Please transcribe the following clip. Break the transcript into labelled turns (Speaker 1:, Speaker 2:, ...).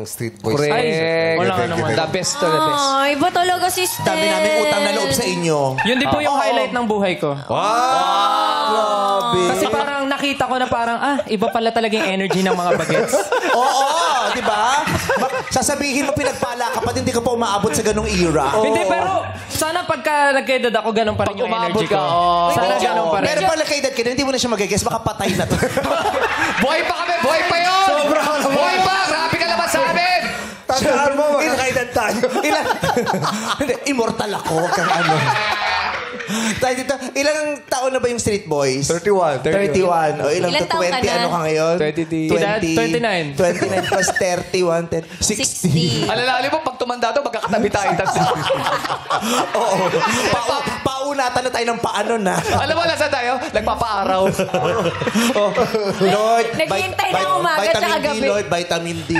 Speaker 1: street boys.
Speaker 2: Correct.
Speaker 3: Ay, wala ka naman.
Speaker 2: The best to the best.
Speaker 4: Ay, iba talaga si Steph.
Speaker 5: Dami namin utang na loob sa inyo.
Speaker 3: Yun din po yung highlight ng buhay ko.
Speaker 5: Grabe.
Speaker 3: Kasi parang nakita ko na parang, iba pala talaga yung energy ng mga bagets.
Speaker 5: Oo, di ba? Sasabihin mo pinagpala ka pa, hindi ka pa umaabot sa ganong era.
Speaker 3: Hindi, pero sana pagka nag-edad ako, ganun pa rin yung energy ko. Sana ganun pa rin.
Speaker 5: Pero pag nagkaedad ka na, hindi mo na siya magigess, baka patay na to.
Speaker 2: Buhay pa kami! Buhay pa yun! Buhay pa! Grabe ka naman sa amin!
Speaker 1: Tandaan mo, magkakaedad tayo.
Speaker 5: Hindi, immortal ako. Kang ano. Tayo dito, ilang taon na ba yung Street Boys?
Speaker 1: 31.
Speaker 5: 31. O ilang
Speaker 4: Ilang
Speaker 5: to
Speaker 4: taon
Speaker 5: 20?
Speaker 4: ka na?
Speaker 5: Ano ka ngayon?
Speaker 3: 29.
Speaker 5: 29 plus 31, 10, 60.
Speaker 4: 60.
Speaker 2: Alalali mo, pag tumanda to, magkakatabi tayo.
Speaker 5: Oo. Paunatan na tayo ng paano na.
Speaker 2: Alam mo, nasa tayo? Nagpapaaraw.
Speaker 5: Lord,
Speaker 4: Naghihintay ng umaga
Speaker 5: vitamin
Speaker 4: tsaka
Speaker 5: D,
Speaker 4: gabi.
Speaker 5: Lord, vitamin D.